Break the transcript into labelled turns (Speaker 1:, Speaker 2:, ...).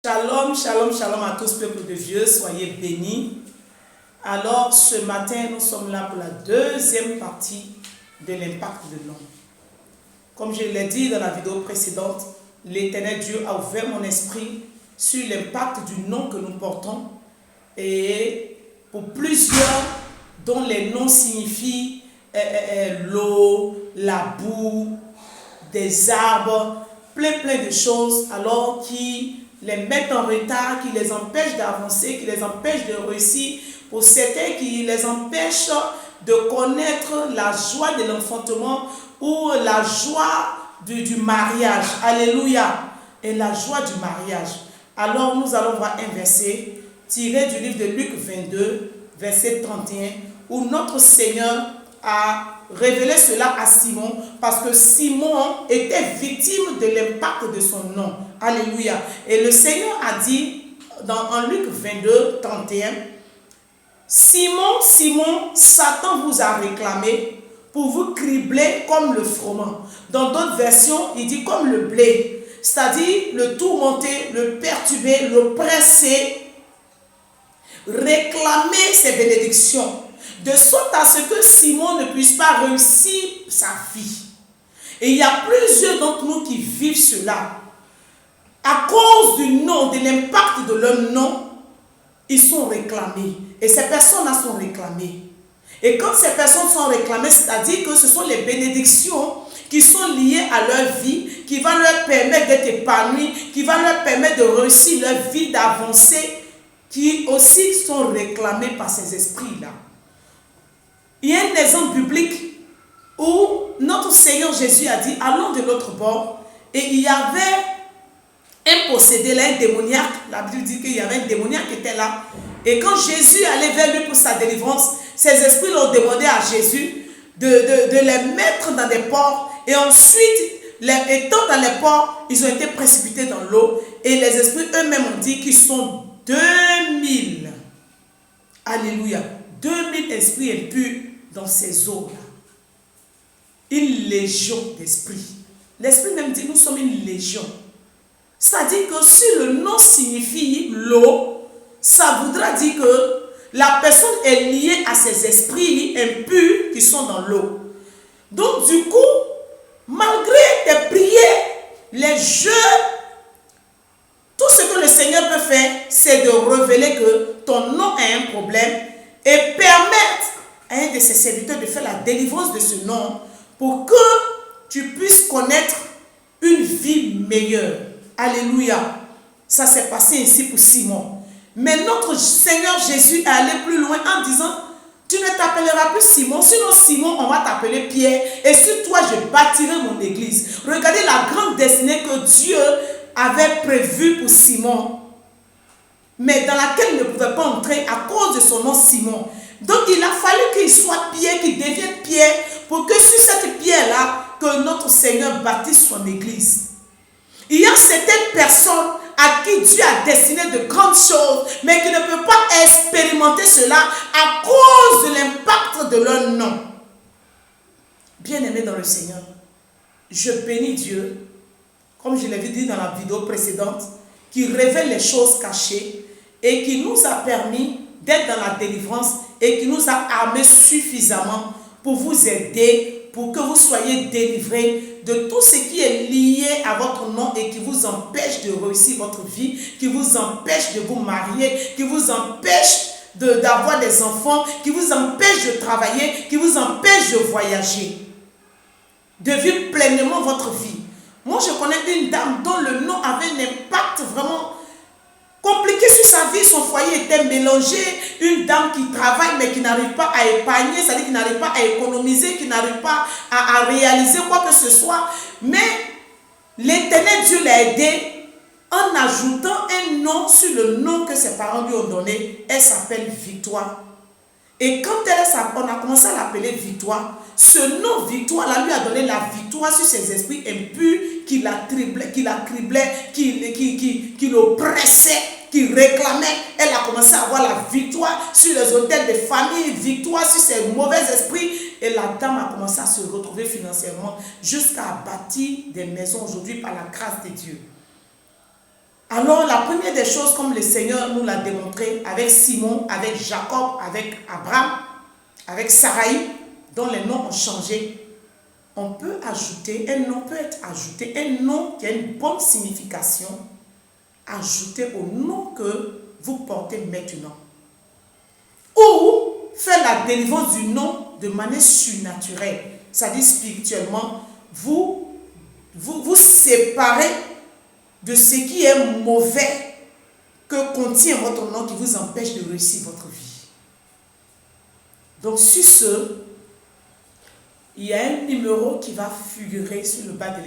Speaker 1: Shalom, shalom, shalom à tous, peuple de Dieu, soyez bénis. Alors, ce matin, nous sommes là pour la deuxième partie de l'impact de l'homme. Comme je l'ai dit dans la vidéo précédente, l'Éternel Dieu a ouvert mon esprit sur l'impact du nom que nous portons. Et pour plusieurs dont les noms signifient l'eau, la boue, des arbres, plein de choses, alors qui les mettent en retard, qui les empêchent d'avancer, qui les empêchent de réussir, pour certains qui les empêchent de connaître la joie de l'enfantement ou la joie du mariage. Alléluia. Et la joie du mariage. Alors nous allons voir un verset tiré du livre de Luc 22, verset 31, où notre Seigneur a révélé cela à Simon, parce que Simon était victime de l'impact de son nom. Alléluia. Et le Seigneur a dit en Luc 22, 31, Simon, Simon, Satan vous a réclamé pour vous cribler comme le froment. Dans d'autres versions, il dit comme le blé, c'est-à-dire le tourmenter, le perturber, le presser, réclamer ses bénédictions, de sorte à ce que Simon ne puisse pas réussir sa vie. Et il y a plusieurs d'entre nous qui vivent cela. À cause du nom, de l'impact de leur nom, ils sont réclamés. Et ces personnes-là sont réclamées. Et quand ces personnes sont réclamées, c'est-à-dire que ce sont les bénédictions qui sont liées à leur vie, qui vont leur permettre d'être épanouis, qui vont leur permettre de réussir leur vie, d'avancer, qui aussi sont réclamés par ces esprits-là. Il y a un exemple biblique où notre Seigneur Jésus a dit, allons de l'autre bord, et il y avait un possédé là, un démoniaque. La Bible dit qu'il y avait un démoniaque qui était là. Et quand Jésus allait vers lui pour sa délivrance, ces esprits l'ont demandé à Jésus de les mettre dans des ports. Et ensuite, étant dans les ports, ils ont été précipités dans l'eau. Et les esprits eux-mêmes ont dit qu'ils sont 2000. Alléluia. 2000 esprits impurs dans ces eaux-là. Une légion d'esprits. L'esprit même dit, nous sommes une légion. C'est-à-dire que si le nom signifie l'eau, ça voudra dire que la personne est liée à ces esprits impurs qui sont dans l'eau. Donc du coup, malgré tes prières, les jeux, tout ce que le Seigneur peut faire, c'est de révéler que ton nom a un problème et permettre à un de ses serviteurs de faire la délivrance de ce nom pour que tu puisses connaître une vie meilleure. Alléluia. Ça s'est passé ici pour Simon. Mais notre Seigneur Jésus est allé plus loin en disant, tu ne t'appelleras plus Simon, sinon Simon, on va t'appeler Pierre. Et sur toi, je bâtirai mon église. Regardez la grande destinée que Dieu avait prévue pour Simon, mais dans laquelle il ne pouvait pas entrer à cause de son nom Simon. Donc il a fallu qu'il soit Pierre, qu'il devienne Pierre, pour que sur cette pierre-là, que notre Seigneur bâtisse son église. Il y a certaines personnes à qui Dieu a destiné de grandes choses, mais qui ne peuvent pas expérimenter cela à cause de l'impact de leur nom. Bien-aimés dans le Seigneur, je bénis Dieu, comme je l'avais dit dans la vidéo précédente, qui révèle les choses cachées et qui nous a permis d'être dans la délivrance et qui nous a armés suffisamment pour vous aider, pour que vous soyez délivrés de tout ce qui est lié à votre nom et qui vous empêche de réussir votre vie, qui vous empêche de vous marier, qui vous empêche d'avoir des enfants, qui vous empêche de travailler, qui vous empêche de voyager, de vivre pleinement votre vie. Moi, je connais une dame dont le nom avait un impact vraiment compliqué sur sa vie. Son foyer était mélangé. Une dame qui travaille mais qui n'arrive pas à épargner, c'est-à-dire qui n'arrive pas à économiser, qui n'arrive pas à réaliser quoi que ce soit. Mais l'Éternel Dieu l'a aidée en ajoutant un nom sur le nom que ses parents lui ont donné. Elle s'appelle Victoire. Et quand on a commencé à l'appeler Victoire, ce nom Victoire-là lui a donné la victoire sur ses esprits impurs qui la criblait, qui l'oppressait, qui réclamait. Elle a commencé à avoir la victoire sur les hôtels de famille, victoire sur ses mauvais esprits. Et la dame a commencé à se retrouver financièrement jusqu'à bâtir des maisons aujourd'hui par la grâce de Dieu. Alors, la première des choses, comme le Seigneur nous l'a démontré avec Simon, avec Jacob, avec Abraham, avec Saraï, dont les noms ont changé, on peut ajouter, un nom peut être ajouté, un nom qui a une bonne signification, ajouté au nom que vous portez maintenant. Ou faire la délivrance du nom de manière surnaturelle, c'est-à-dire spirituellement, vous séparez de ce qui est mauvais que contient votre nom qui vous empêche de réussir votre vie. Donc sur ce, il y a un numéro qui va figurer sur le bas de l'écran.